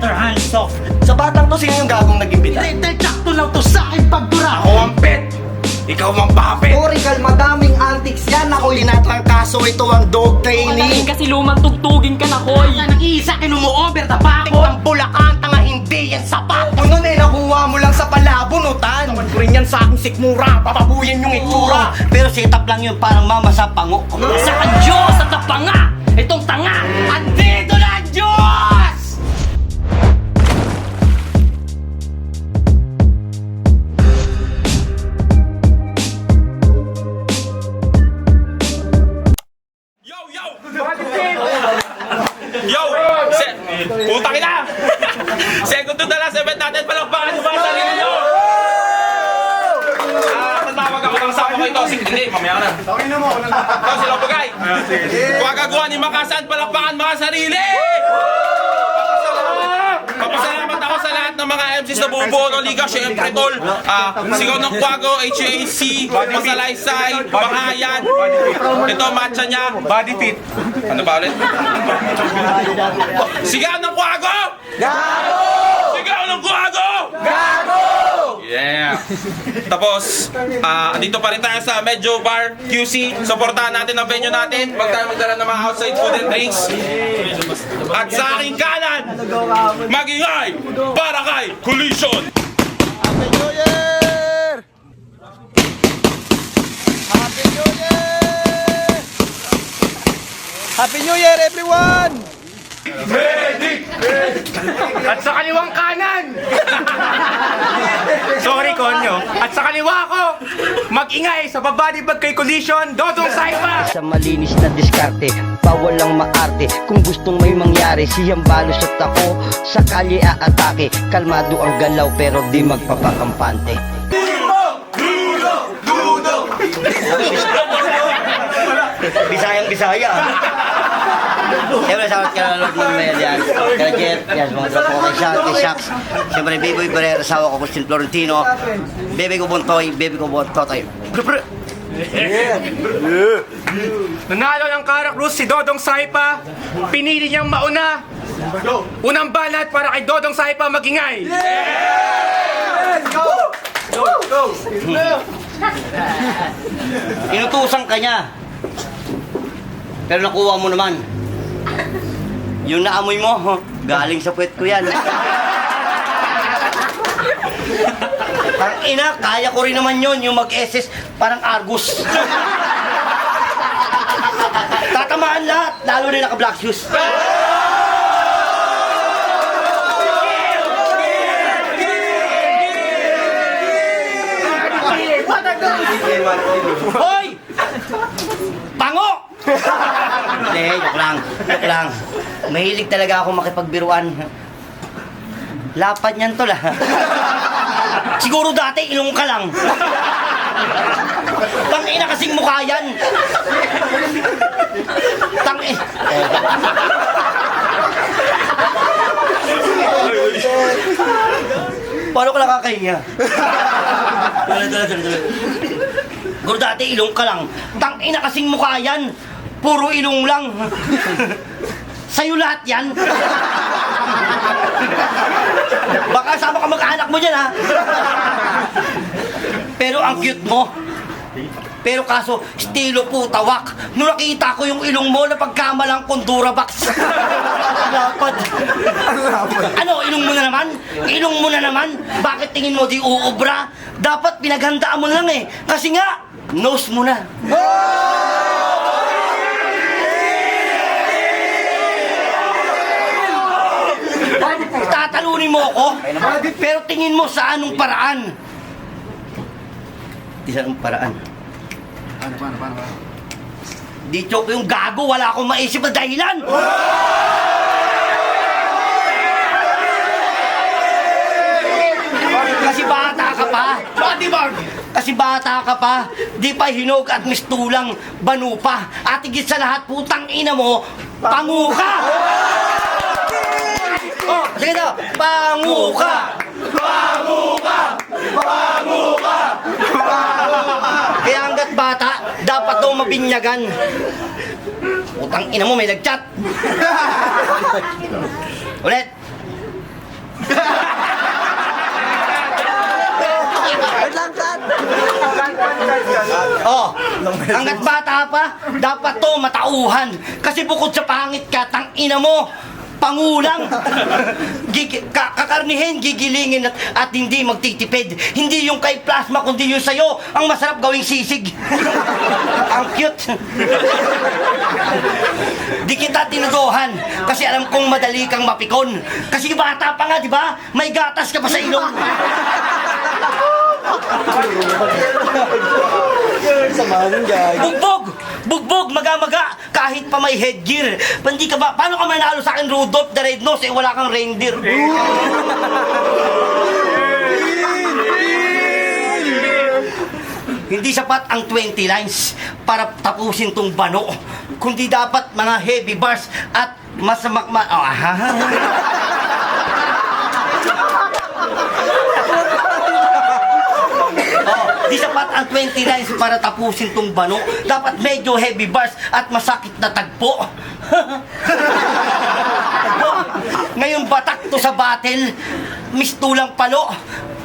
Better hands off. Sa batang to, sino yung gagong nag-imbita? Little sakto lang to sa akin pagdura. Ako ang pet! Ikaw ang puppet! Orical, madaming antics yan. Ako'y tinatrangkaso, ito ang dog training. Kasi lumang tugtugin ka na, Koy. Sa nag-iisa kinumu-over the bako. Ang Bulacan, tanga hindi yan sapat. Kung nun nakuha mo lang sa palabunutan. Naman ko rin yan sa aking sikmura, papabuyan yung itsura. Pero setup lang yun, parang mama sa pango. Sa Diyos at napanga! Itong tanga! Andito na ang Diyos! Yo! Yo! Yo! Putang ina! Second to the last event natin, palakpakan yung mga sarili nyo! Tatawag ako ng sama ko ito. Hindi, mamaya ka na. Ito, sila bagay. Huwag gagawa ni Makasan, palakpakan mga sarili! Papasalamat ako sa lahat ng mga MCs na bumubuo ng liga. Siyempre, tol. Sigaw ng Quago, HAC, Masalaysay, Bangayan. Ito, matcha niya. Body fit. Ano ba ulit? Sigaw ng Quago! Gago! Sigaw ng Quago! Gago! Yeah! Tapos, andito pa rin tayo sa Medyo Bar QC. Supportahan natin ang venue natin. Huwag tayo magdala ng mga outside food and drinks. At sa aking kanan, magingay para kay Collision! Happy New Year! Happy New Year! Happy New Year, everyone! Medic! At sa kaliwang kanan! Sorry, Konyo. At sa kaliwa ko, mag-ingay sa babadibag kay Collision, Dodong Saipa! Sa malinis na diskarte, bawal lang maarte. Kung gustong may mangyari, siyang balos at ako sa kalye aatake. Kalmado ang galaw pero di magpapakampante. Bisayang Bisaya. Siyempre, salamat ka na Lord ng Median. Kaya Jeff, yes, mga tropa ko kay Shaks. Siyempre, Biboy Barrera, asawa ko, Agustin Florentino. Bebe ko Bontoy, Bebe ko Bontoy. Nanalo ng Cara Cruz si Dodong Saipa. Pinili niyang mauna. Unang banat para kay Dodong Saipa mag-ingay. Inutusan ka niya. Pero nakuha mo naman. Yung naamoy mo, galing sa puwet ko yan. Ang ina, kaya ko rin naman yon yung mag-SS parang Argus. Tatamaan lahat, lalo na naka-black shoes. Hoy! Pango! Hindi, joke lang. Joke lang. Mahilig talaga ako makipagbiruan. Lapad niyan tol ah. Siguro dati ilong ka lang. Tangina kasing mukha yan. Tangina. Paano ka nakakahiya? Siguro dati ilong ka lang. Tangina kasing mukha yan. Puro ilong lang. Sa'yo lahat yan. Baka sama ka mag-anak mo dyan, ha? Pero ang cute mo. Pero kaso, estilo putawak. Nung nakita ko yung ilong mo na pagkamalang Kondurabox. Lapad. Ano, ilong mo na naman? Ilong mo na naman? Bakit tingin mo di uubra? Dapat pinaghandaan mo lang eh. Kasi nga, nose mo na. Tatalunin mo ako, pero tingin mo sa anong paraan? Isa anong paraan? Paano? Di joke yung gago, wala akong maisip na dahilan! Kasi bata ka pa. Kasi bata ka pa. Di pa hinog at mistulang banu pa. At higit sa lahat, putang ina mo, pangu ka! Oh, sige daw. Pangu ka! Pangu ka! Pangu ka! Kaya hanggat bata, dapat daw mabinyagan. Putang ina mo, may nag-chat. Ulit. Oh, hanggat bata pa, dapat to matauhan. Kasi bukod sa pangit ka, tang ina mo, pangulang. Kakarnihin, gigilingin at hindi magtitipid. Hindi yung kay plasma, kundi yung sa'yo ang masarap gawing sisig. Ang cute. Di kita tinuduhan kasi alam kong madali kang mapikon. Kasi bata pa nga, di ba? May gatas ka pa sa ilong. Bugbog! Bugbog! Maga-maga! Kahit pa may headgear. Hindi ka ba? Paano ka manalo sa akin, Rudolph the Red-Nosed? Eh, wala kang reindeer. Hindi sapat ang 20 lines para tapusin tong bano. Kundi dapat mga heavy bars at masamakma... Di sapat ang 20 lines para tapusin tong bano. Dapat medyo heavy bars at masakit na tagpo. Tagpo. Ngayon batak to sa battle. Mistulang palo.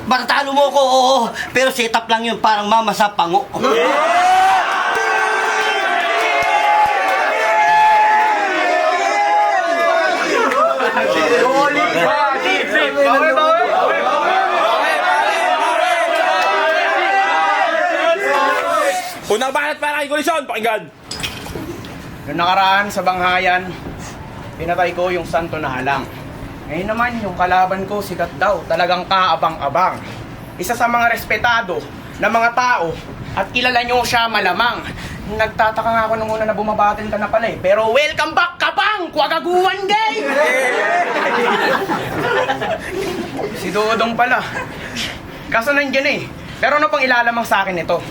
Matatalo mo ko, oo. Pero setup lang yun, parang mama sa pango. Unang banat para kay Kolisyon, pakinggan. Noong nakaraan sa banghayan, pinatay ko yung santo na halang. Ngayon naman, yung kalaban ko, sikat daw, talagang kaabang-abang. Isa sa mga respetado na mga tao at kilala nyo siya malamang. Nagtataka nga ako nung una na bumabatin ka na pala eh. Pero welcome back, Kabang! Kwagaguan day! Si Dodong pala. Kaso nandyan eh. Pero ano pang ilalamang sa akin ito?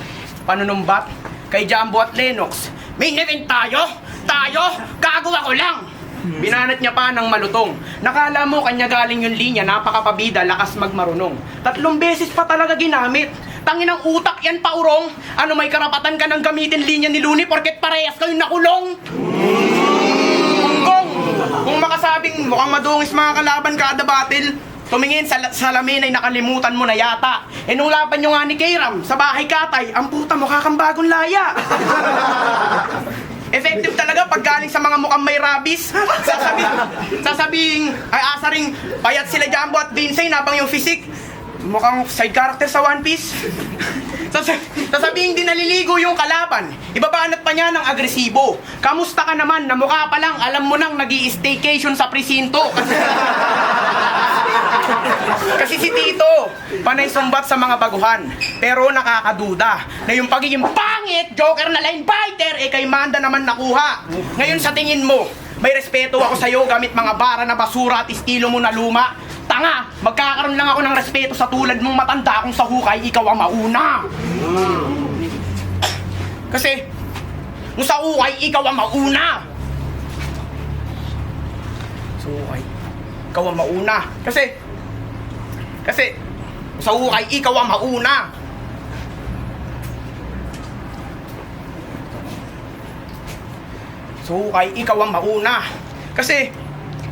Panunumbat kay Jumbo at Lennox. Main event tayo! Tayo! Gagawa ko lang! Binanat niya pa ng malutong. Nakala mo kanya galing yung linya, napakapabida, lakas magmarunong. 3 beses pa talaga ginamit. Tanginang utak yan, paurong. Ano, may karapatan ka ng gamitin linya ni Looney porket parehas kayong nakulong? Kung makasabing mukhang madungis mga kalaban kada battle, tumingin sa salamin ay nakalimutan mo na yata. E nung laban nyo nga ni Kairam sa bahay katay, ang puta mukha kang bagong laya. Effective talaga pag galing sa mga mukhang may rabies. Sasabing ay asaring payat sila Jumbo at Vincey nabang yung physique mukhang side character sa One Piece. Sasabihin din naliligo yung kalaban. Ibabanat pa niya ng agresibo. Kamusta ka naman na mukha pa lang alam mo nang nag-i-staycation sa presinto. Kasi si Tito, panay sumbat sa mga baguhan. Pero nakakaduda na yung pagiging pangit, joker na linefighter, eh kay Manda naman nakuha. Ngayon sa tingin mo, may respeto ako sa'yo gamit mga bara na basura at estilo mo na luma. Tanga, magkakaroon lang ako ng respeto sa tulad mong matanda kung sa hukay ikaw ang mauna. Kasi, kung sa hukay ikaw ang mauna. Sa hukay, ikaw ang mauna. Kasi, sa hukay ikaw ang mauna. Sa hukay ikaw ang mauna. Kasi,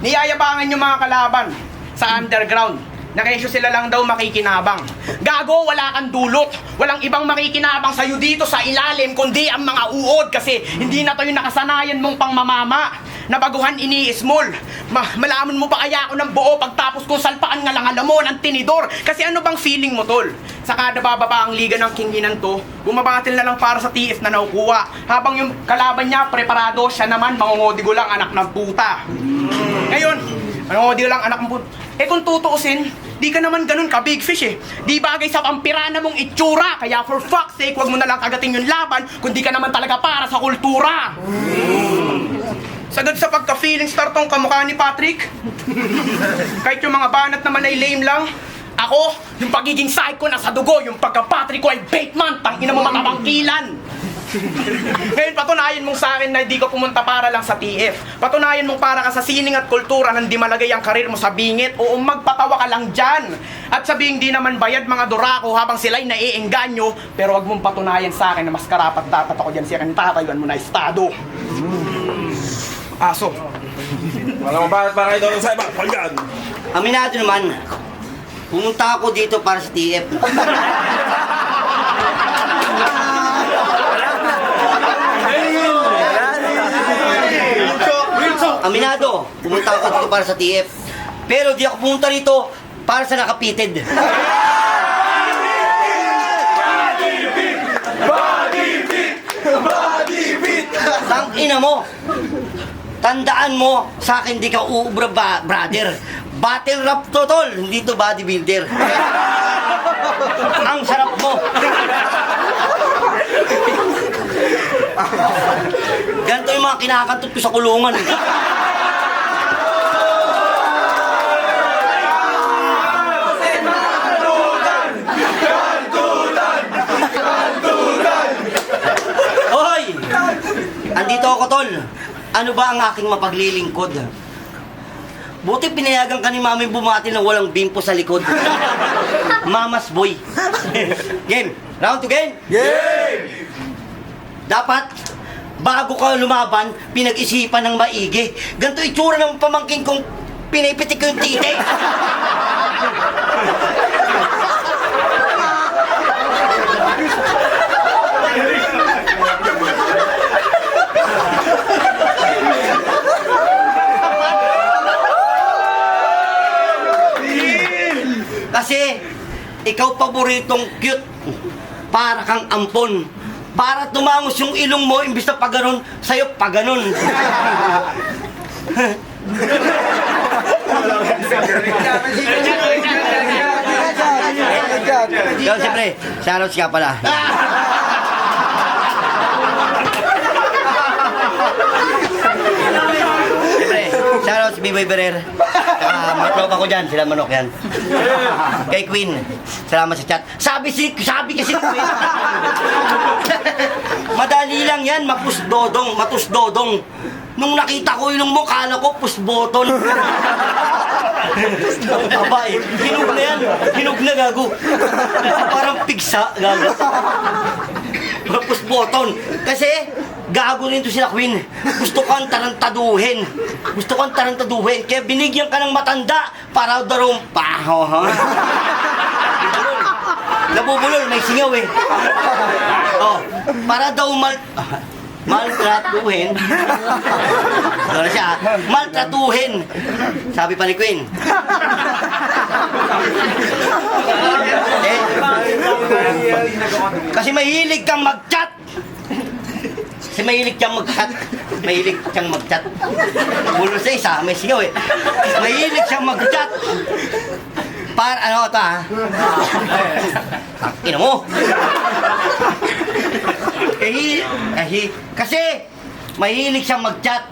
niyayabangan yung mga kalaban sa underground na kesyo sila lang daw makikinabang. Gago, wala kang dulot. Walang ibang makikinabang sa'yo dito sa ilalim kundi ang mga uod kasi hindi na to yung nakasanayan mong pangmamama na baguhan ini-small. Malaman mo ba kaya ako ng buo pagtapos kung salpaan nga lang alam mo ng tinidor? Kasi ano bang feeling mo, tol? Sa kada bababa ang liga ng kinginan to, bumabatil na lang para sa TF na nakukuha. Habang yung kalaban niya preparado, siya naman mangungodigo lang anak ng puta. Ngayon, mangungodigo lang anak ng puta. Eh kung tutuusin, di ka naman ganun ka big fish eh. Di bagay sa pampirana mong itsura. Kaya for fuck's sake, wag mo na lang kagating yung laban kung di ka naman talaga para sa kultura. Sagad sa pagka-feeling star tong kamukha ni Patrick. Kahit yung mga banat naman ay lame lang. Ako, yung pagiging psycho na sa dugo, yung pagka-Patrick ko ay Bateman, tangina mo matabangkilan. Ngayon patunayan mong sa akin na hindi ko pumunta para lang sa TF. Patunayan mong para ka sa sining at kultura nang di malagay ang karir mo sa bingit. O magpatawa ka lang dyan. At sabihing di naman bayad mga durako habang sila'y naiengganyo. Pero wag mong patunayan sa akin na mas karapat dapat ako dyan siya kan tatayuan mo na estado. Aso. Wala mo banat para kay Dodong Saipa, pakinggan. Aminado naman, pumunta ako dito para sa TF. Aminado, pumunta ako dito para sa TF. Pero di ako pumunta rito para sa nakapited. Tang ina mo. Tandaan mo, sa akin di ka uubra brother. Battle rap to, tol, hindi to bodybuilder. Ang sarap mo. Ganito yung mga kinakantot ko sa kulungan. Hoy! Andito ako, tol. Ano ba ang aking mapaglilingkod? Buti pinayagan ka ni mami bumati na walang bimpo sa likod. Mamas boy. Game. Round to game? Game! Dapat, bago ka lumaban, pinag-isipan ng maigi. Ganito itsura ng pamangkin kong pinipitik ko yung titi. Kasi, ikaw paboritong cute. Para kang ampon. Para tumangos yung ilong mo, imbis na paganon, sa'yo paganon. Ikaw, siyempre, shoutout ka pala. Siyempre, shoutout si Biboy Berer. May tropa ko dyan, sila manok yan. Kay Queen, salamat sa chat. Sabi kasi Queen. Madali lang yan, matus-dodong. Nung nakita ko yung mo, kala ko push-button. Abay, hinog na yan. Hinog na, gago. Parang pigsa, gago. Push-button. Kasi, gago rin to sila, Queen. Gusto kang tarantaduhin. Kaya binigyan ka ng matanda para daw paho, ha? Nabubulol, may singaw eh. Oh, para daw maltratuhin. Ano siya? Maltratuhin. Sabi pa ni Queen. Kasi mahilig kang mag-chat. Mahilig siyang mag-chat. Bulo sa isa, may sigaw eh. Mahilig siyang mag-chat. Para ano ito ha? Ina mo. Kasi mahilig siyang mag-chat.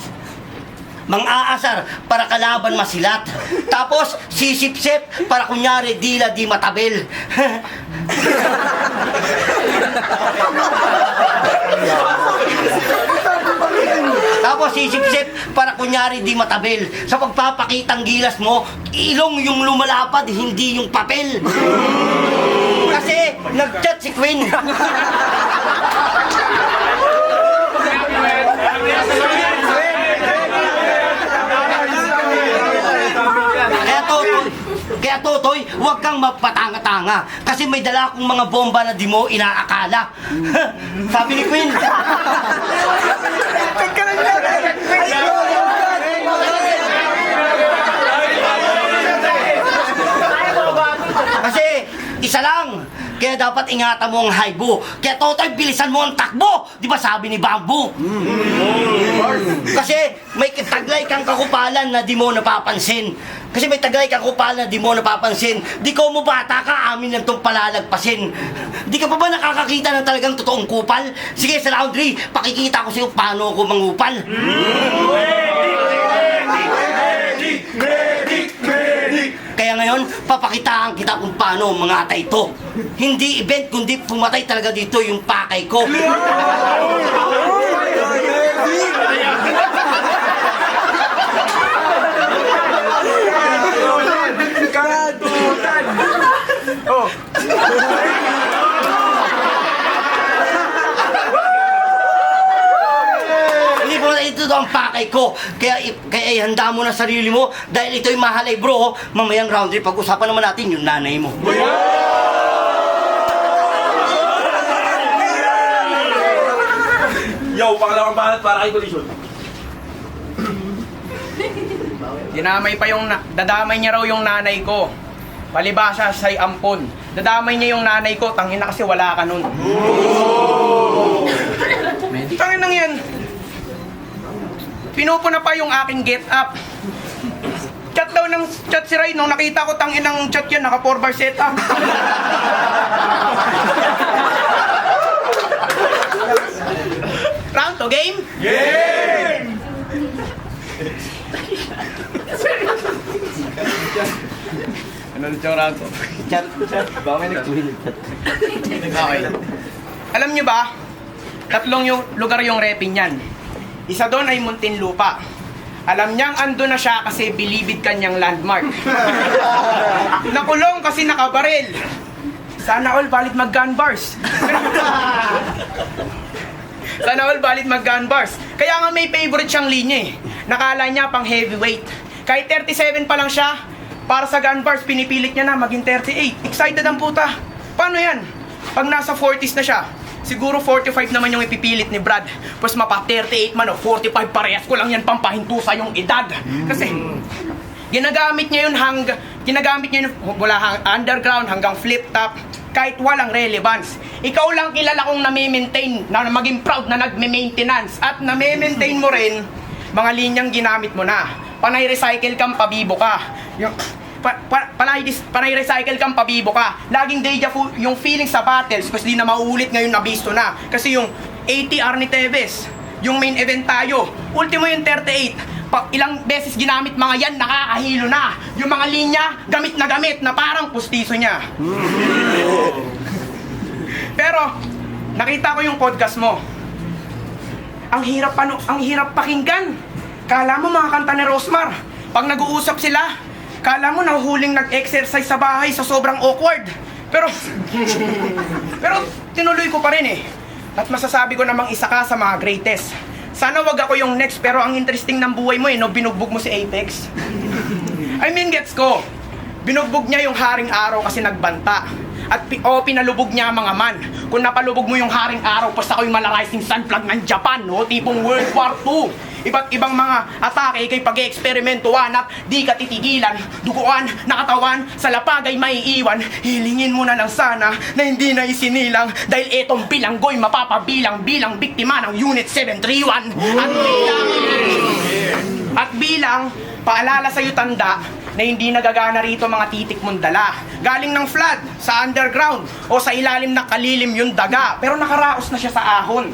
Mang-aasar para kalaban masilat. Tapos sisip-sip para kunyari dila di matabel. Tapos sisip-sip para kunyari di matabel. Sa pagpapakitang gilas mo, ilong yung lumalapad, hindi yung papel. Kasi nag-chat si Queen. Kaya Totoy, huwag kang mapatanga-tanga. Kasi may dala akong mga bomba na di mo inaakala. Sabi ni Queen. Kasi, isa lang. Kaya dapat ingatan mo ang haibo. Kaya Totoy, bilisan mo ang takbo. Di ba sabi ni Bamboo? Kasi may taglay kang kakupalan na di mo napapansin. Di ko mo bata ka, amin lang itong palalagpasin. Di ka pa ba nakakakita ng talagang totoong kupal? Sige, sa round 3, pakikita ko sa'yo paano ako mangupal. Kaya ngayon, papakitaan kita kung paano mangatay ito. Hindi event, kundi pumatay talaga dito yung pakay ko. Hindi po na ito ang pakay ko. Kaya ihanda mo na sarili mo dahil ito'y mahalay bro. Mamayang round 3, pag-usapan naman natin yung nanay mo. Yo, pangalawang banat para kay Collision. Dinamay pa yung, dadamay niya raw yung nanay ko. Palibasa siya'y ampon. Dadamay niya yung nanay ko, tangina kasi wala ka nun. Tangin nang yan. Pinupuna pa yung aking get up. Chat daw ng chat si Ray, nung nakita ko tangin ng chat yan, naka 4-bar setup. Round to game? Ano ulit yung round to? Chat. Baka may nag-tweet. Okay. Alam nyo ba, tatlong yung lugar yung repin yan. Isa doon ay Muntinlupa. Alam niyang ando na siya kasi bilibid kanyang landmark. Nakulong kasi nakabaril. Sana all valid mag-gun bars. Sana all valid mag-gun bars. Kaya nga may favorite siyang linya eh. Nakala niya pang heavyweight. Kahit 37 pa lang siya, para sa gun bars, pinipilit niya na maging 38. Excited ang puta. Paano yan? Pag nasa 40s na siya, siguro 45 naman yung ipipilit ni Brad. Pues mapa 38 man o 45, parehas ko lang yan pampahinto sa yung edad. Kasi ginagamit niya yun mula underground hanggang flip top, kahit walang relevance. Ikaw lang kilala kong nami-maintain, na maging proud na nagme-maintenance, at nami-maintain mo rin mga linyang ginamit mo na. Panay recycle kang pabibo ka. Panay recycle kang pabibo ka. Laging deja vu yung feeling sa battles kasi di na mauulit ngayon, nabisto na. Kasi yung ATR ni Tevez, yung main event tayo, ultimo yung 38. Ilang beses ginamit mga yan, nakakahilo na. Yung mga linya, gamit na parang pustiso niya. Pero, nakita ko yung podcast mo. Ang hirap pakinggan. Kala mo mga kanta ni Rosmar, pag nag-uusap sila, kala mo nahuhuling nag-exercise sa bahay sa sobrang awkward. Pero tinuloy ko pa rin eh. At masasabi ko namang isa ka sa mga greatest. Sana wag ako yung next, pero ang interesting ng buhay mo eh, no, binugbog mo si Apex. I mean, gets ko. Binugbog niya yung Haring Araw kasi nagbanta. At pinalubog niya mga man. Kung napalubog mo yung Haring Araw, basta ako'y malarising sun flag ng Japan, no? Tipong World War II. Iba't ibang mga atake kay pag-eksperimentuhan at di ka titigilan. Duguan, nakatawan, sa lapag ay maiiwan. Hilingin mo na lang sana na hindi na isinilang, dahil etong bilanggo'y mapapabilang bilang biktima ng Unit 731. At bilang paalala sa'yo tanda na hindi nagagana rito mga titik mong dala. Galing ng flood, sa underground, o sa ilalim na kalilim yung daga. Pero nakaraos na siya sa ahon.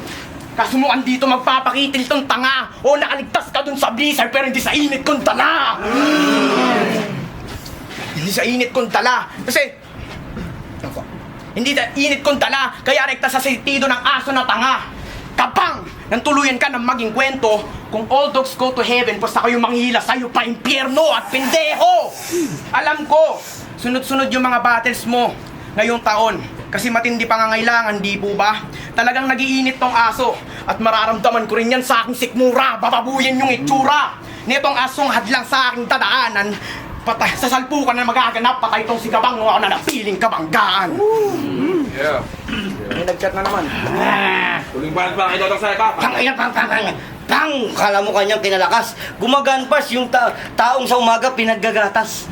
Kasumuan dito magpapakitil tong tanga. O nakaligtas ka dun sa blizzard pero hindi sa init kong dala. Hindi sa init kong dala. Kasi hindi sa init kong dala, kaya rekta sa sentido ng aso na tanga. Kapang nang tuluyan ka ng maging kwento, kung all dogs go to heaven, basta kayo manghihila sa'yo pa impyerno at pendeho. Alam ko, sunod-sunod yung mga battles mo ngayong taon. Kasi matindi pangangailangan, di po ba? Talagang nagiinit tong aso. At mararamdaman ko rin yan sa aking sikmura. Bababuyin yung itsura. Netong asong hadlang sa aking dadaanan. Patay, sa salpukan na magaganap, patay tong si Gabang, ako na napiling kabanggaan. Yeah. May nag-chat na naman. Tuling balat pa kayo sa iba. Pang! Kala mo kanyang kinalakas. Gumaganpas yung taong sa umaga pinaggagatas.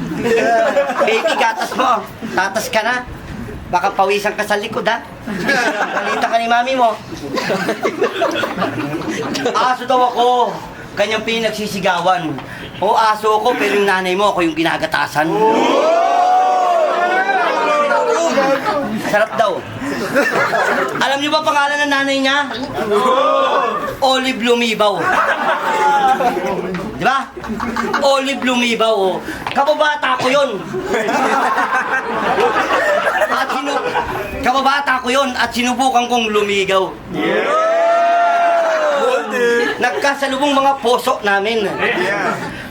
Baby, gatas mo. Tatas ka na. Baka pawisan ka sa likod, ha? Balita ka ni mami mo. Aso daw ako. Kanyang pinagsisigawan. O aso ako, pero yung nanay mo ako yung ginagatasan. Sarap daw. Alam niyo ba pangalan ng nanay niya? Olive Lumibaw. Di ba? Olive Lumibaw, oh. Kababata ko yun. Kababata ko yun at sinubukan kong lumigaw. Nagkasalubong mga puso namin.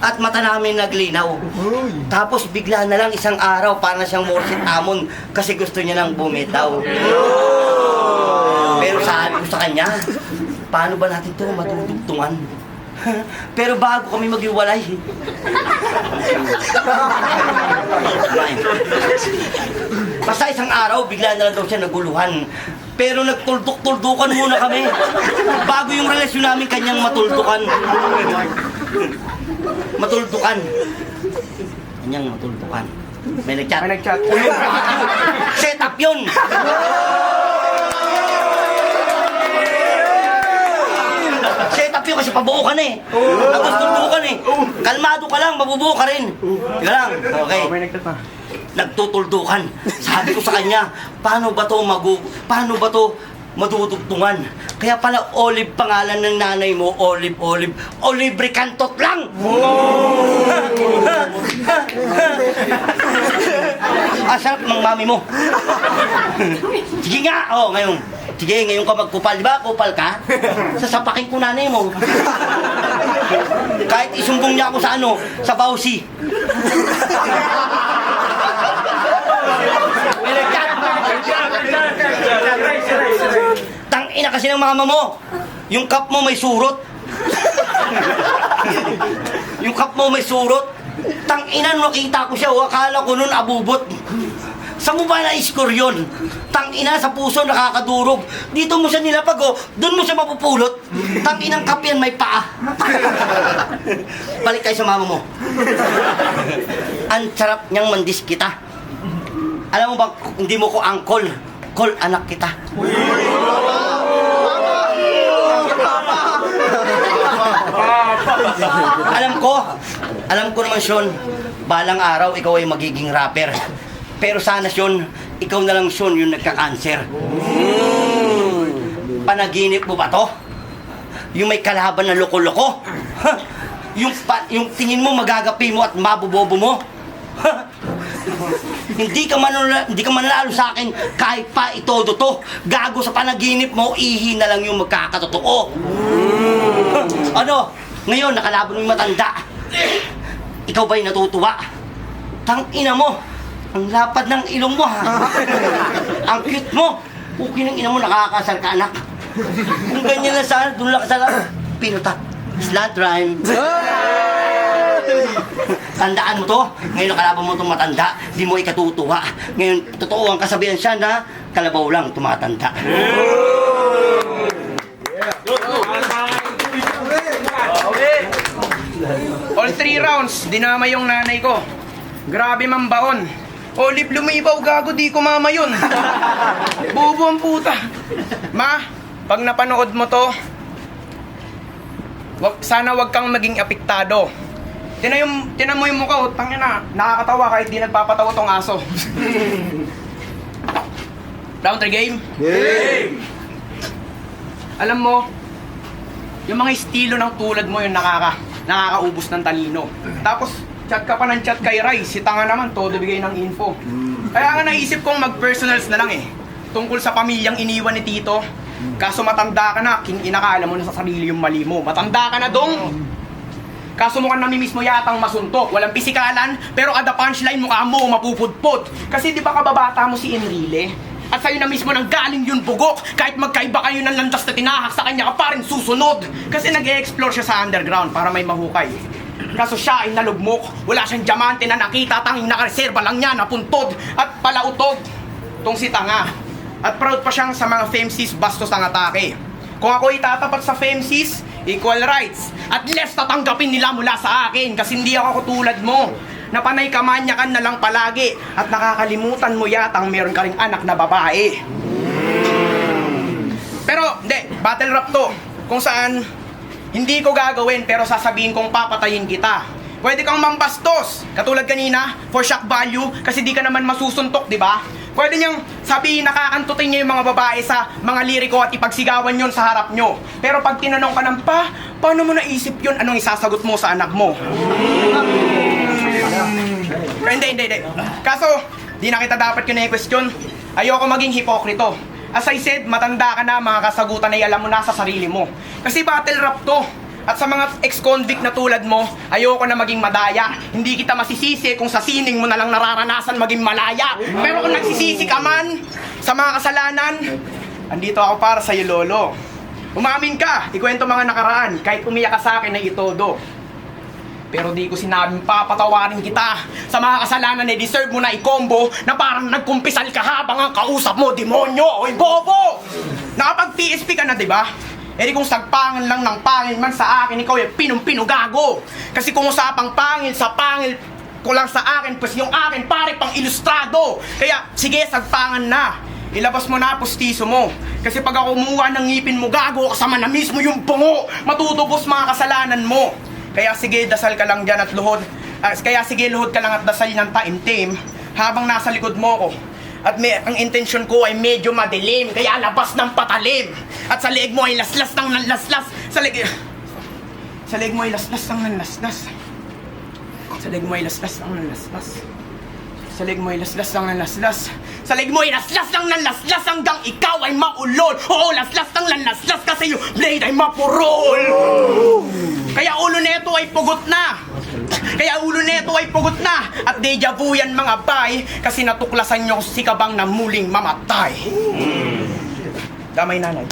At mata namin naglinaw. Tapos bigla na lang isang araw para siyang Morsit Amon kasi gusto niya nang bumitaw. Pero sabi ko sa kanya, paano ba natin ito matutugtungan? Pero bago kami maghiwalay, basta isang araw, bigla na lang daw siya naguluhan. Pero nagtuldok-tuldukan muna kami bago yung relasyon namin kanyang matuldukan. Matuldukan. Kanyang matuldukan. May nagchat. May nagchat. Ulong gago. Set up yun. Set up yun kasi pabuo ka na eh. Tapos tuldukan eh. Kalmado ka lang, mabubuo ka rin. Teka lang. Okay. May nagchat na. Nagtutuldukan. Sabi ko sa kanya, paano ba to madudugtungan? Kaya pala Olive pangalan ng nanay mo, Olive. Olive Cantot lang! Asarap ng mami mo. Sige nga, ngayon. Sige, ngayon ka magkupal, di ba? Kupal ka? Sasapakin ko nanay mo. Kahit isumbong niya ako sa sa Bausi. Tangina kasi ng mama mo. Yung cup mo may surot. Yung cup mo may surot. Tangina, nakita ko siya, akala ko nun abubot. Saan mo ba na-score yun? Tangina, sa puso nakakadurog. Dito mo siya nilapag, doon mo siya mapupulot. Tanginang cup yan, may paa. Balik kayo sa mama mo. Ang sarap niyang mandis kita. Alam mo ba, hindi mo ko uncle, call anak kita. Alam ko naman, Sean, balang araw ikaw ay magiging rapper. Pero sana, Sean, ikaw na lang, Sean, yung nagka-cancer. Panaginip mo ba to? Yung may kalaban na loko-loko? Yung tingin mo magagapi mo at mabubobo mo? Hindi ka mananalo sa akin kahit pa itodo to. Gago, sa panaginip mo, ihi na lang yung magkakatotoo. Ano? Ngayon, nakalaban mo yung matanda. Ikaw ba'y natutuwa? Tangina mo, ang lapad ng ilong mo, ha? Ang cute mo. Okay ng ina mo, nakakasal ka, anak. Kung ganyan lang sana, doon lang ka sa pinuta. Slant rhyme. Tandaan mo to, ngayon nakalaban mo itong matanda, di mo ikatutuwa. Ngayon, totoo ang kasabihan siya na kalabaw lang tumatanda. All 3 rounds, dinama yung nanay ko. Grabe mambaon. Olive, lumibaw, gago, di ko mama yun. Bobo ang puta. Ma, pag napanood mo to, sana wag kang maging apektado. Tinan mo yung mukha, tangin na, nakakatawa kahit di nagpapatawa tong aso. Round 3 game? Game! Alam mo, yung mga estilo ng tulad mo yung nakakaubos ng talino. Tapos, chat ka pa ng chat kay Rai, si tanga naman, todo bigay ng info. Kaya nga naisip kong mag-personals na lang eh. Tungkol sa pamilyang iniwan ni Tito. Kaso matanda ka na, kinakala mo na sa sarili yung mali mo. Matanda ka na dong! Kaso mukhang namimiss mo yatang masuntok. Walang pisikalan, pero kada punchline mukha mo mapupudpod. Kasi di ba kababata mo si Enrile? At sa'yo na mismo nang galing yun bugok. Kahit magkaiba kayo ng landas na tinahak sa kanya ka pa rin susunod. Kasi nag-e-explore siya sa underground para may mahukay. Kaso siya ay nalugmok. Wala siyang diamante na nakita, tanging nakareserba lang niya, napuntod at palautog. Tong si tanga. At proud pa siyang sa mga femces bastos ang atake. Kung ako itatapat sa femces, equal rights. At less tatanggapin nila mula sa akin kasi hindi ako katulad mo. Napanay kamanyakan na lang palagi at nakakalimutan mo yatang meron ka ring anak na babae. Pero, hindi, battle rap to. Kung saan, hindi ko gagawin pero sasabihin kong papatayin kita. Pwede kang mambastos, katulad kanina, for shock value, kasi di ka naman masusuntok, di ba? Pwede niyang sabihin nakakantutin niya yung mga babae sa mga liriko at ipagsigawan yon sa harap nyo. Pero pag tinanong ka ng paano mo naisip yun? Anong isasagot mo sa anak mo? Hindi. Kaso, di na kita dapat yun na question. Ayoko maging hipokrito. As I said, matanda ka na, mga kasagutan ay alam mo na sa sarili mo. Kasi battle rap to. At sa mga ex-convict na tulad mo, ayoko na maging madaya. Hindi kita masisisi kung sa sining mo na lang nararanasan maging malaya. Pero kung nagsisisi ka man sa mga kasalanan, andito ako para sa'yo, Lolo. Umamin ka, ikwento mga nakaraan, kahit umiyak ka sa akin na itodo. Pero di ko sinabing papatawarin kita sa mga kasalanan na deserve mo na i-combo na parang nagkumpisal ka habang ang kausap mo, demonyo! Oy, bobo! Nakapag-PSP ka na, di ba? Eh di kung sagpangan lang ng pangil man sa akin, ikaw ay pinong-pino gago. Kasi kung usapang pangil sa pangil ko lang sa akin, pues yung akin pare pang ilustrado. Kaya sige, sagpangan na. Ilabas mo na pustiso mo. Kasi pag ako kumuha ng ngipin mo gago, kasama na mismo yung bungo. Matutubos mga kasalanan mo. Kaya sige, dasal ka lang dyan at luhod. Kaya sige, luhod ka lang at dasal ng taimtim habang nasa likod mo ko. At ang intensyon ko ay medyo madilim, kaya labas ng patalim. At sa leeg mo ay laslas ng nanlaslas. Sa leeg mo ay laslas ng nanlaslas. Sa leeg mo ay laslas ng nanlaslas. Sa leeg mo ay laslas ng nanlaslas. Sa leeg mo ay laslas ng nanlaslas hanggang ikaw ay maulol. Oo, laslas ng nanlaslas kasi yung blade ay mapurol. Kaya ulo neto ay pugot na. Kaya ulo neto ay pugot na. At deja vu yan mga bay, kasi natuklasan nyo si Kabang na muling mamatay. Damay nanay.